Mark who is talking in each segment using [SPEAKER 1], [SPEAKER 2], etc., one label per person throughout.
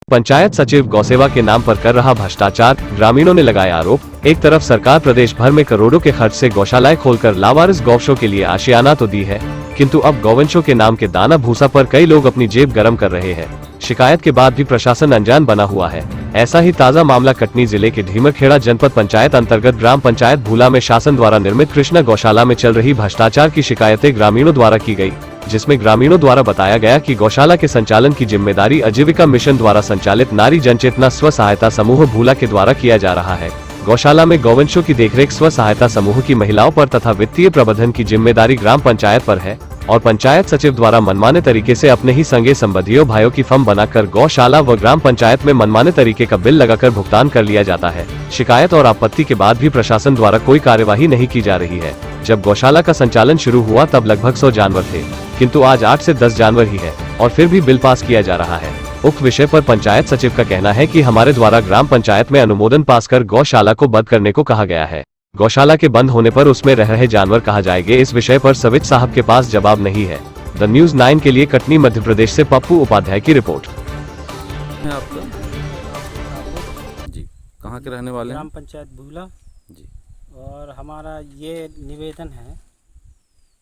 [SPEAKER 1] पंचायत सचिव गौसेवा के नाम पर कर रहा भ्रष्टाचार, ग्रामीणों ने लगाया आरोप। एक तरफ सरकार प्रदेश भर में करोड़ों के खर्च से गौशालाएं खोलकर लावारिस गौवंशों के लिए आशियाना तो दी है, किंतु अब गौवंशों के नाम के दाना भूसा पर कई लोग अपनी जेब गरम कर रहे हैं। शिकायत के बाद भी प्रशासन अनजान बना हुआ है। ऐसा ही ताज़ा मामला कटनी जिले के ढीमरखेड़ा जनपद पंचायत अंतर्गत ग्राम पंचायत भूला में शासन द्वारा निर्मित कृष्णा गौशाला में चल रही भ्रष्टाचार की शिकायतें ग्रामीणों द्वारा की गई, जिसमें ग्रामीणों द्वारा बताया गया कि गौशाला के संचालन की जिम्मेदारी आजीविका मिशन द्वारा संचालित नारी जनचेतना स्व सहायता समूह भूला के द्वारा किया जा रहा है। गौशाला में गौवंशों की देखरेख स्व सहायता समूह की महिलाओं पर तथा वित्तीय प्रबंधन की जिम्मेदारी ग्राम पंचायत पर है और पंचायत सचिव द्वारा मनमाने तरीके से अपने ही संगे संबंधियों भाइयों की फर्म बनाकर गौशाला व ग्राम पंचायत में मनमाने तरीके का बिल लगाकर भुगतान कर लिया जाता है। शिकायत और आपत्ति के बाद भी प्रशासन द्वारा कोई कार्यवाही नहीं की जा रही है। जब गौशाला का संचालन शुरू हुआ तब लगभग 100 जानवर थे, किंतु आज 8 से 10 जानवर ही है और फिर भी बिल पास किया जा रहा है। उक्त विषय पर पंचायत सचिव का कहना है कि हमारे द्वारा ग्राम पंचायत में अनुमोदन पास कर गौशाला को बंद करने को कहा गया है। गौशाला के बंद होने पर उसमें रह रहे जानवर कहाँ जाएंगे, इस विषय पर सवित साहब के पास जवाब नहीं है। द न्यूज़ 9 के लिए कटनी मध्य प्रदेश से पप्पू उपाध्याय की रिपोर्ट।
[SPEAKER 2] है आपका जी, कहाँ के रहने वाले हैं?
[SPEAKER 3] ग्राम पंचायत भूला
[SPEAKER 2] जी।
[SPEAKER 3] और हमारा ये निवेदन है,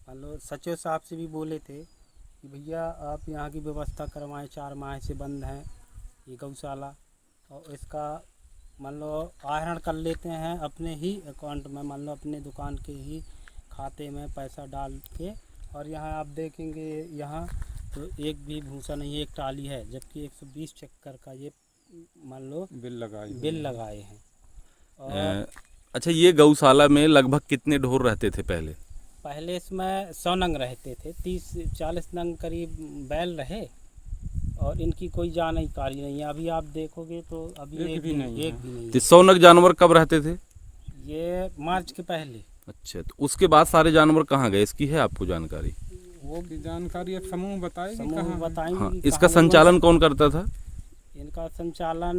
[SPEAKER 3] मान लो सचिव साहब से भी बोले थे कि भैया आप यहाँ की व्यवस्था करवाएं, 4 माह से बंद है ये गौशाला, और इसका मान लो आहरण कर लेते हैं अपने ही अकाउंट में, मान लो अपने दुकान के ही खाते में पैसा डाल के, और यहाँ आप देखेंगे यहाँ तो एक भी भूसा नहीं है, एक टाली है, जबकि 120 चक्कर का ये मान लो बिल लगाए हैं। और
[SPEAKER 2] अच्छा, ये गौशाला में लगभग कितने ढोर रहते थे पहले?
[SPEAKER 3] पहले इसमें 100 नंग रहते थे, 30-40 नंग करीब बैल रहे और इनकी कोई जानकारी नहीं है। अभी आप देखोगे तो अभी एक भी नहीं है।
[SPEAKER 2] 100 नग जानवर कब रहते थे?
[SPEAKER 3] ये मार्च के पहले।
[SPEAKER 2] अच्छा, तो उसके बाद सारे जानवर कहाँ गए, इसकी है आपको जानकारी?
[SPEAKER 3] वो
[SPEAKER 4] की जानकारी अब समूह
[SPEAKER 3] बताएंगे।
[SPEAKER 2] हाँ, इसका संचालन कौन करता था?
[SPEAKER 3] इनका संचालन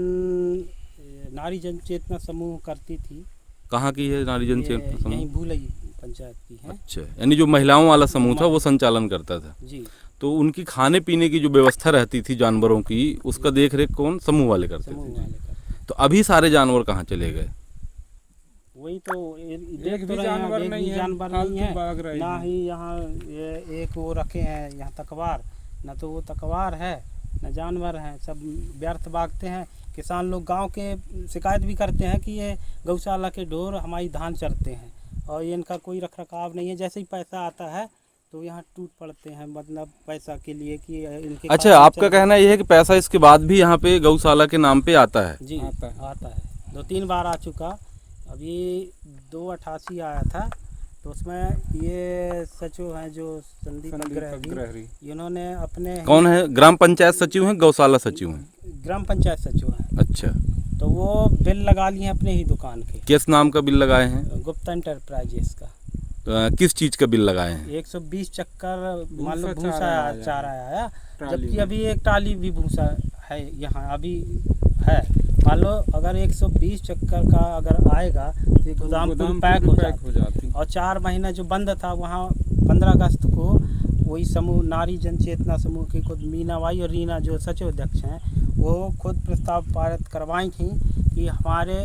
[SPEAKER 3] नारी जनचेतना समूह करती थी।
[SPEAKER 2] कहाँ की है नारी जनचेतना समूह?
[SPEAKER 3] यहीं भूलई पंचायत की है।
[SPEAKER 2] अच्छा, यानी जो महिलाओं वाला समूह था वो संचालन करता था
[SPEAKER 3] जी।
[SPEAKER 2] तो उनकी खाने पीने की जो व्यवस्था रहती थी जानवरों की, उसका देख रेख कौन? समूह वाले करते थे। तो अभी सारे जानवर कहाँ चले गए?
[SPEAKER 3] वही तो देख तो जानवर नहीं है ना ही यहाँ ये एक वो रखे हैं यहाँ तकवार, ना तो वो तकवार है न जानवर हैं, सब व्यर्थ भागते हैं। किसान लोग गांव के शिकायत भी करते हैं कि ये गौशाला के ढोर हमारी धान चरते हैं और ये इनका कोई रख रखाव नहीं है। जैसे ही पैसा आता है तो यहाँ टूट पड़ते हैं, मतलब पैसा के लिए कि इनके।
[SPEAKER 2] अच्छा, आपका कहना यह है कि पैसा इसके बाद भी यहाँ पे गौशाला के नाम पे आता है?
[SPEAKER 3] जी आता है 2-3 बार आ चुका। अभी 288 आया था, तो उसमें ये सचिव हैं जो संदीप अग्रहरी, इन्होंने अपने।
[SPEAKER 2] कौन है? ग्राम पंचायत सचिव हैं, गौशाला सचिव हैं?
[SPEAKER 3] ग्राम पंचायत सचिव हैं।
[SPEAKER 2] अच्छा,
[SPEAKER 3] तो वो बिल लगा लिए हैं अपने ही दुकान के।
[SPEAKER 2] किस नाम का बिल लगाए हैं?
[SPEAKER 3] गुप्ता एंटरप्राइजेस का।
[SPEAKER 2] तो किस चीज का बिल लगाए हैं?
[SPEAKER 3] 120 चक्कर मान लो भूसा चारा आया, जबकि अभी एक टाली भी भूसा है यहाँ अभी है। मान लो अगर 120 चक्कर का अगर आएगा तो गोदाम पैक हो जाती। और 4 महीना जो बंद था वहाँ 15 अगस्त को वही समूह नारी जनचेतना समूह की खुद मीनाबाई और रीना जो सचिव अध्यक्ष हैं, वो खुद प्रस्ताव पारित करवाई थी कि हमारे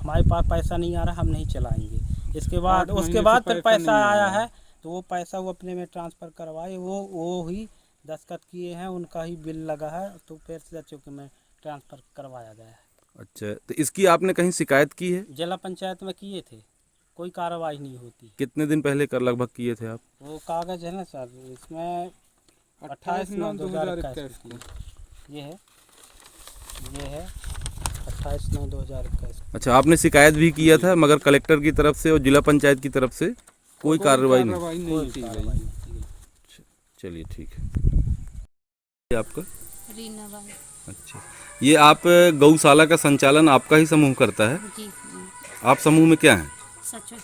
[SPEAKER 3] पास पैसा नहीं आ रहा, हम नहीं चलाएंगे। उसके बाद फिर पैसा आया है तो वो पैसा वो अपने में ट्रांसफ़र करवाए, वो ही दस्तखत किए हैं, उनका ही बिल लगा है, तो फिर सचिव के में ट्रांसफ़र करवाया गया है।
[SPEAKER 2] अच्छा, तो इसकी आपने कहीं शिकायत की है?
[SPEAKER 3] जिला पंचायत में किए थे, कोई कार्रवाई नहीं होती।
[SPEAKER 2] कितने दिन पहले कर लगभग किए थे आप?
[SPEAKER 3] वो कागज़ है ना सर, इसमें 28/9/2021 ये है 28/9/2021।
[SPEAKER 2] अच्छा, आपने शिकायत भी किया था मगर कलेक्टर की तरफ से और जिला पंचायत की तरफ से कोई कार्रवाई नहीं
[SPEAKER 3] की गई।
[SPEAKER 2] चलिए ठीक है। आपका?
[SPEAKER 5] रीना बाई।
[SPEAKER 2] अच्छा, ये आप गौशाला का संचालन आपका ही समूह करता है?
[SPEAKER 5] जी।
[SPEAKER 2] आप समूह में क्या हैं?
[SPEAKER 5] सचिव।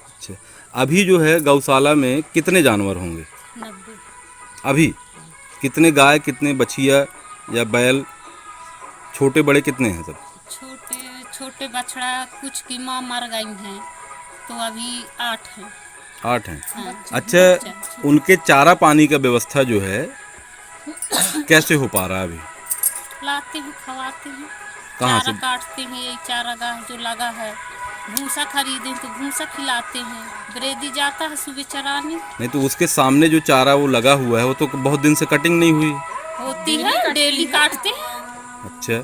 [SPEAKER 2] अच्छा, अभी जो है गौशाला में कितने जानवर होंगे?
[SPEAKER 5] 90।
[SPEAKER 2] अभी कितने गाय, कितने बछिया या बैल, छोटे बड़े कितने हैं सब?
[SPEAKER 5] छोटे बछड़ा कुछ की माँ मर गई हैं, तो अभी 8 हैं।
[SPEAKER 2] 8 हैं।
[SPEAKER 5] हाँ,
[SPEAKER 2] अच्छा, उनके चारा पानी का व्यवस्था जो है कैसे हो पा रहा है अभी?
[SPEAKER 5] लाते हैं, खवाते हैं,
[SPEAKER 2] कहाँ
[SPEAKER 5] चारा
[SPEAKER 2] से?
[SPEAKER 5] काटते हैं, यही चारागाह जो लगा है, भूसा खरीदे तो भूसा खिलाते हैं, बरेदी जाता है सुबह चराने।
[SPEAKER 2] नहीं तो उसके सामने जो चारा वो लगा हुआ है वो तो बहुत दिन से कटिंग नहीं हुई।
[SPEAKER 5] होती है, डेली काटते हैं।
[SPEAKER 2] अच्छा,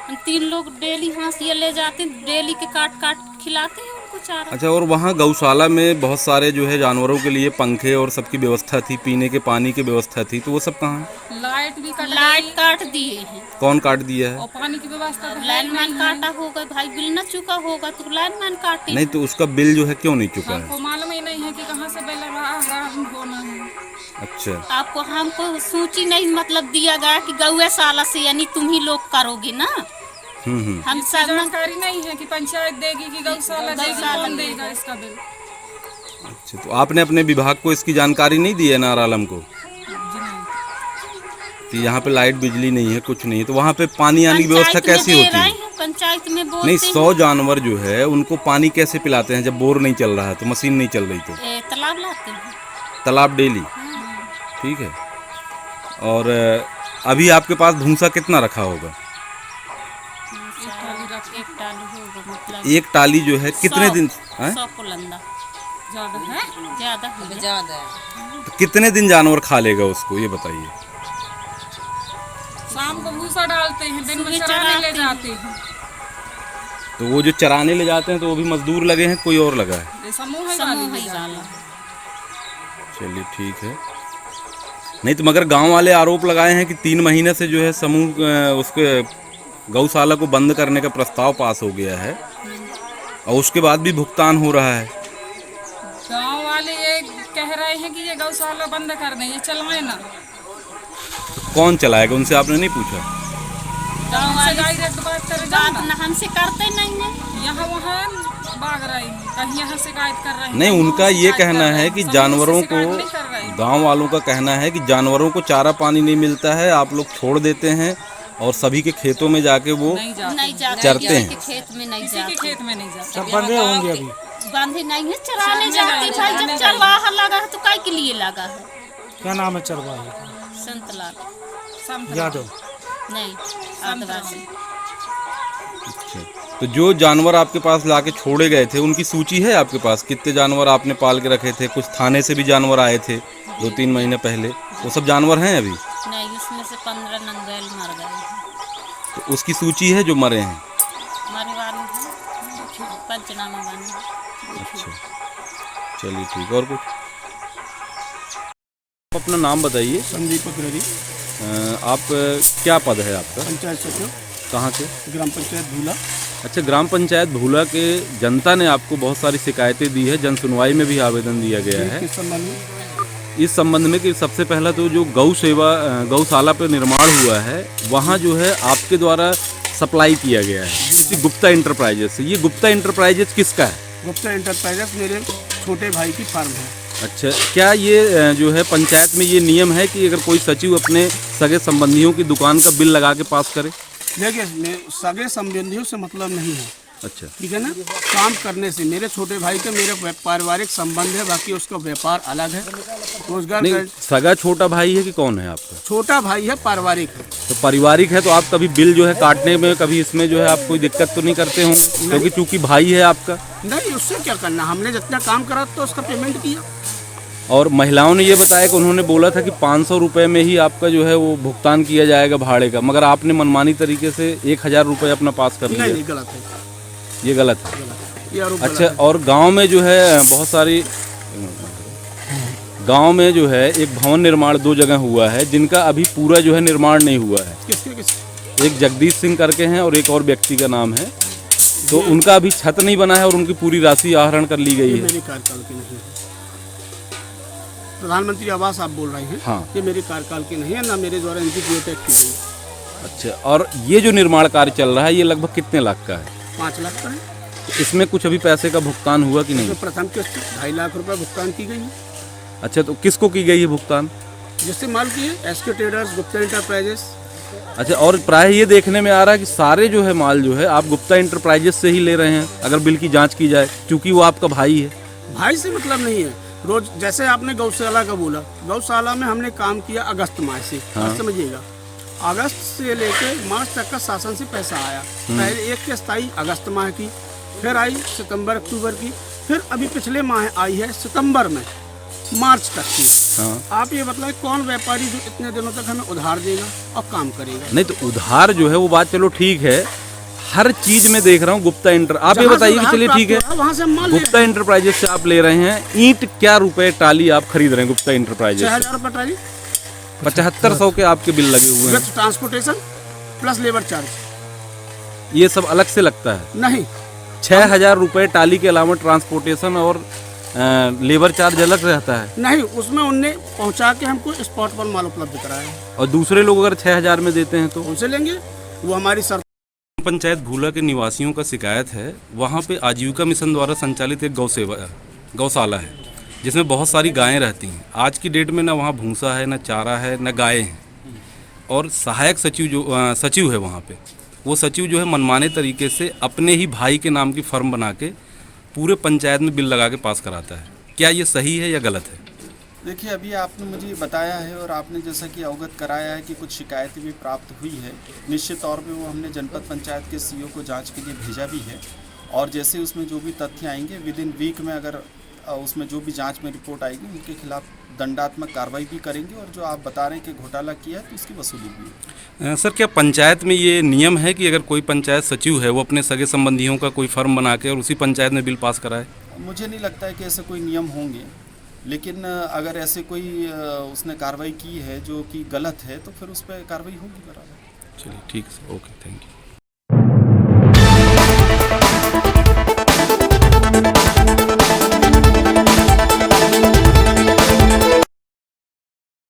[SPEAKER 5] हम 3 लोग डेली हांसिया ले जाते हैं, डेली के काट काट खिलाते हैं उनको चारा।
[SPEAKER 2] अच्छा। और वहाँ गौशाला में बहुत सारे जो है जानवरों के लिए पंखे और सबकी व्यवस्था थी, पीने के पानी की व्यवस्था थी, तो वो सब कहाँ है?
[SPEAKER 5] लाइट काट दिए हैं
[SPEAKER 2] कौन काट दिया है?
[SPEAKER 4] और पानी की व्यवस्था तो है
[SPEAKER 5] लाइनमैन काटा होगा, भाई बिल न चुका होगा तो लाइनमैन काटे।
[SPEAKER 2] नहीं तो उसका बिल जो है क्यों नहीं चुका है?
[SPEAKER 4] हमको मालूम ही नहीं है कि कहाँ से बिल रहा होना है।
[SPEAKER 2] अच्छा,
[SPEAKER 5] आपको हमको सूची नहीं मतलब दिया गया कि गौशाला से यानी तुम ही लोग करोगे ना। हम सब
[SPEAKER 4] जानकारी नहीं है कि पंचायत देगी कि गौशाला देगी, कौन देगा इसका बिल।
[SPEAKER 2] अच्छा। तो आपने अपने विभाग को इसकी जानकारी नहीं दी है नार आलम को
[SPEAKER 4] जी नहीं।
[SPEAKER 2] कि यहाँ पे लाइट बिजली नहीं है, कुछ नहीं है, तो वहाँ पे पानी आने की व्यवस्था
[SPEAKER 5] पंचायत में
[SPEAKER 2] कैसी
[SPEAKER 5] दे
[SPEAKER 2] होती
[SPEAKER 5] रहे
[SPEAKER 2] है?
[SPEAKER 5] हैं, पंचायत में बोलते
[SPEAKER 2] नहीं,
[SPEAKER 5] हैं।
[SPEAKER 2] 100 जानवर जो है उनको पानी कैसे पिलाते हैं जब बोर नहीं चल रहा है, तो मशीन नहीं चल रही, तो
[SPEAKER 5] तालाब लाते हैं।
[SPEAKER 2] तालाब डेली? ठीक है। और अभी आपके पास भूसा कितना रखा होगा?
[SPEAKER 5] एक टाली होगा मतलब
[SPEAKER 2] एक टाली जो है कितने
[SPEAKER 5] 100
[SPEAKER 2] दिन हैं?
[SPEAKER 5] 100 पुलंदा
[SPEAKER 4] ज्यादा है,
[SPEAKER 5] ज्यादा है।
[SPEAKER 2] तो कितने दिन जानवर खा लेगा उसको, ये बताइए।
[SPEAKER 4] शाम को भूसा डालते हैं, दिन में
[SPEAKER 5] सुबह
[SPEAKER 4] चराने ले
[SPEAKER 5] चराते
[SPEAKER 4] जाते हैं।
[SPEAKER 2] तो वो जो चराने ले जाते हैं तो वो भी मजदूर लगे हैं, कोई और लगा है?
[SPEAKER 4] ये समूह है
[SPEAKER 5] समूह
[SPEAKER 4] वाली
[SPEAKER 5] ही वाला।
[SPEAKER 2] चलिए ठीक है। नहीं तो मगर गांव वाले आरोप लगाए हैं कि 3 महीने से जो है समूह उसके गौशाला को बंद करने का प्रस्ताव पास हो गया है और उसके बाद भी भुगतान हो रहा है।
[SPEAKER 4] गाँव वाले ये कह रहे हैं कि ये गौशाला बंद कर दें, ये चलवाए ना।
[SPEAKER 2] कौन चलाएगा, उनसे आपने नहीं पूछा?
[SPEAKER 4] गाँव से डायरेक्ट बात कर
[SPEAKER 5] बात ना हमसे करते नहीं है।
[SPEAKER 4] यहाँ वहाँ भाग रहे हैं, कहीं यहाँ शिकायत कर रहे हैं।
[SPEAKER 2] नहीं,
[SPEAKER 4] कहीं
[SPEAKER 2] उनका
[SPEAKER 4] वहाँ
[SPEAKER 2] ये
[SPEAKER 4] शिकायत
[SPEAKER 2] कहना
[SPEAKER 4] कर रहे
[SPEAKER 2] है
[SPEAKER 4] हैं।
[SPEAKER 2] कि
[SPEAKER 4] समूह से
[SPEAKER 2] जानवरों
[SPEAKER 4] शिकायत
[SPEAKER 2] को,
[SPEAKER 4] नहीं कर रहे हैं।
[SPEAKER 2] गांव वालों का कहना है कि जानवरों को चारा पानी नहीं मिलता है, आप लोग छोड़ देते हैं और सभी के खेतों में जाके वो
[SPEAKER 4] नहीं जाते,
[SPEAKER 5] नहीं जाते,
[SPEAKER 2] चरते
[SPEAKER 5] किसी
[SPEAKER 2] हैं।
[SPEAKER 5] के खेत में नहीं
[SPEAKER 4] किसी के
[SPEAKER 5] जाते।
[SPEAKER 4] खेत में नहीं जाते।
[SPEAKER 3] सब बंधे होंगे अभी।
[SPEAKER 5] बांधे नहीं है, चराने
[SPEAKER 4] चराने
[SPEAKER 5] जाते
[SPEAKER 4] जाते,
[SPEAKER 5] भाई। जब चरवाहा लगा है तो काय के लिए लगा है?
[SPEAKER 3] क्या नाम है चरवाहे?
[SPEAKER 5] संतलाल
[SPEAKER 4] समझ
[SPEAKER 3] यादव।
[SPEAKER 5] नहीं, आदिवासी।
[SPEAKER 2] अच्छा। तो जो जानवर आपके पास लाके छोड़े गए थे उनकी सूची है आपके पास? कितने जानवर आपने पाल के रखे थे? कुछ थाने से भी जानवर आए थे 2-3 महीने पहले, वो सब जानवर हैं अभी?
[SPEAKER 5] नहीं, उसमें से 15 नंगैल मर गए हैं।
[SPEAKER 2] तो उसकी सूची है जो मरे हैं?
[SPEAKER 5] मरे वाले हैं, पंचनामा बने।
[SPEAKER 2] अच्छा, चलिए ठीक। और कुछ? आप अपना नाम बताइए।
[SPEAKER 6] संदीप अग्रवाल,
[SPEAKER 2] आप क्या पद है आपका?
[SPEAKER 6] पंचायत सचिव,
[SPEAKER 2] कहाँ के?
[SPEAKER 6] ग्राम पंचायत भूला।
[SPEAKER 2] अच्छा, ग्राम पंचायत भूला के जनता ने आपको बहुत सारी शिकायतें दी है, जन सुनवाई में भी आवेदन दिया गया है
[SPEAKER 6] किस संबंध में?
[SPEAKER 2] इस संबंध में कि सबसे पहला तो जो गौशाला पे निर्माण हुआ है वहाँ जो है आपके द्वारा सप्लाई किया गया है किसी गुप्ता इंटरप्राइजेस से। ये गुप्ता इंटरप्राइजेस किसका है?
[SPEAKER 6] गुप्ता इंटरप्राइजेस मेरे छोटे भाई की फार्म है।
[SPEAKER 2] अच्छा, क्या ये जो है पंचायत में ये नियम है कि अगर कोई सचिव अपने सगे संबंधियों की दुकान का बिल लगा के पास करे?
[SPEAKER 6] देखिए, सगे संबंधियों से मतलब नहीं है,
[SPEAKER 2] अच्छा,
[SPEAKER 6] ठीक है ना। काम करने से मेरे छोटे भाई का मेरे पारिवारिक संबंध है, बाकी उसका व्यापार अलग है, रोजगार
[SPEAKER 2] नहीं, सगा छोटा भाई है कि कौन है आपका?
[SPEAKER 6] छोटा भाई है, पारिवारिक है।
[SPEAKER 2] तो पारिवारिक है तो आप कभी बिल जो है काटने में कभी इसमें जो है आप कोई दिक्कत तो नहीं करते होंगे, क्योंकि चूंकि भाई है आपका।
[SPEAKER 6] नहीं, उससे क्या करना, हमने जितना काम करा तो उसका पेमेंट किया।
[SPEAKER 2] और महिलाओं ने ये बताया कि उन्होंने बोला था कि 500 रुपये में ही आपका जो है वो भुगतान किया जाएगा भाड़े का, मगर आपने मनमानी तरीके से 1000 रुपये अपना पास कर लिया।
[SPEAKER 6] नहीं, गलत है,
[SPEAKER 2] ये गलत है।
[SPEAKER 6] ये आरोप
[SPEAKER 2] अच्छा,
[SPEAKER 6] गलत है।
[SPEAKER 2] और गांव में जो है बहुत सारी गांव में जो है एक भवन निर्माण 2 जगह हुआ है जिनका अभी पूरा जो है निर्माण नहीं हुआ है।
[SPEAKER 6] किसके?
[SPEAKER 2] एक जगदीश सिंह करके हैं और एक और व्यक्ति का नाम है, तो उनका अभी छत नहीं बना है और उनकी पूरी राशि आहरण कर ली गई
[SPEAKER 6] ये
[SPEAKER 2] है।
[SPEAKER 6] मेरे कार्यकाल के नहीं है। प्रधानमंत्री आवास आप बोल रहे हैं?
[SPEAKER 2] हाँ।
[SPEAKER 6] ये मेरे कार्यकाल के नहीं है, ना मेरे द्वारा इनकी कोई टैक्स की गई।
[SPEAKER 2] अच्छा, और ये जो निर्माण कार्य चल रहा है ये लगभग कितने लाख का है?
[SPEAKER 6] 5 लाख का है।
[SPEAKER 2] तो इसमें कुछ अभी पैसे का भुगतान हुआ कि नहीं?
[SPEAKER 6] तो प्रथम किस्त 2.5 लाख रुपए भुगतान की गई है।
[SPEAKER 2] अच्छा, तो किसको की गई है भुगतान?
[SPEAKER 6] जिससे माल की है एसके ट्रेडर्स, गुप्ता इंटरप्राइजेस।
[SPEAKER 2] अच्छा, और प्राय ये देखने में आ रहा है कि सारे जो है माल जो है आप गुप्ता इंटरप्राइजेस से ही ले रहे हैं, अगर बिल की जांच की जाए, क्योंकि वो आपका भाई है।
[SPEAKER 6] भाई से मतलब नहीं है। रोज जैसे आपने गौशाला का बोला, गौशाला में हमने काम किया अगस्त माह से।
[SPEAKER 2] हाँ।
[SPEAKER 6] आप समझिएगा, अगस्त से लेके मार्च तक का शासन से पैसा आया। पहले एक किस्त आई अगस्त माह की, फिर आई सितंबर अक्टूबर की, फिर अभी पिछले माह आई है सितंबर में, मार्च तक की।
[SPEAKER 2] हाँ।
[SPEAKER 6] आप ये बताएं कौन व्यापारी जो इतने दिनों तक हमें उधार देगा और काम करेगा?
[SPEAKER 2] नहीं तो उधार जो है वो बात चलो ठीक है, हर चीज में देख रहा हूँ गुप्ता इंटर, आप ये
[SPEAKER 6] जहाँ से
[SPEAKER 2] बताइए कि
[SPEAKER 6] उधार
[SPEAKER 2] चलिए ठीक
[SPEAKER 6] प्राप्त हो रहा वहाँ से हम माल ले
[SPEAKER 2] गुप्ता इंटरप्राइजेज से आप ले रहे हैं ईंट, क्या रुपए टाली आप खरीद रहे हैं गुप्ता इंटरप्राइजेज
[SPEAKER 6] 6,000 रुपये ट्राली
[SPEAKER 2] 7500 के आपके बिल लगे हुए हैं,
[SPEAKER 6] with transportation plus labour charge.
[SPEAKER 2] ये सब अलग से लगता है?
[SPEAKER 6] नहीं,
[SPEAKER 2] 6000 रुपए टाली के अलावा ट्रांसपोर्टेशन और लेबर चार्ज अलग रहता है।
[SPEAKER 6] नहीं, उसमें उनने पहुंचा के हमको स्पॉट पर माल उपलब्ध कराया।
[SPEAKER 2] और दूसरे लोग अगर 6000 में देते हैं तो
[SPEAKER 6] उनसे लेंगे, वो हमारी शर्त।
[SPEAKER 2] पंचायत भूला के निवासियों का शिकायत है, वहाँ पे आजीविका मिशन द्वारा संचालित एक गौशाला है जिसमें बहुत सारी गायें रहती हैं। आज की डेट में ना वहाँ भूसा है, ना चारा है, ना गायें हैं। और सहायक सचिव जो सचिव है वहाँ पे, वो सचिव जो है मनमाने तरीके से अपने ही भाई के नाम की फर्म बना के पूरे पंचायत में बिल लगा के पास कराता है। क्या ये सही है या गलत है?
[SPEAKER 7] देखिए, अभी आपने मुझे बताया है और आपने जैसा कि अवगत कराया है कि कुछ शिकायतें भी प्राप्त हुई है। निश्चित तौर पे वो हमने जनपद पंचायत के सीईओ को जांच के लिए भेजा भी है, और जैसे उसमें जो भी तथ्य आएंगे विद इन वीक में, अगर उसमें जो भी जांच में रिपोर्ट आएगी उनके खिलाफ दंडात्मक कार्रवाई भी करेंगे, और जो आप बता रहे हैं कि घोटाला किया है तो उसकी वसूली भी है।
[SPEAKER 2] सर, क्या पंचायत में ये नियम है कि अगर कोई पंचायत सचिव है वो अपने सगे संबंधियों का कोई फर्म बना के और उसी पंचायत में बिल पास कराए?
[SPEAKER 7] मुझे नहीं लगता है कि ऐसे कोई नियम होंगे, लेकिन अगर ऐसे कोई उसने कार्रवाई की है जो कि गलत है तो फिर उस पर कार्रवाई होगी बराबर।
[SPEAKER 2] चलिए ठीक है सर, ओके, थैंक यू।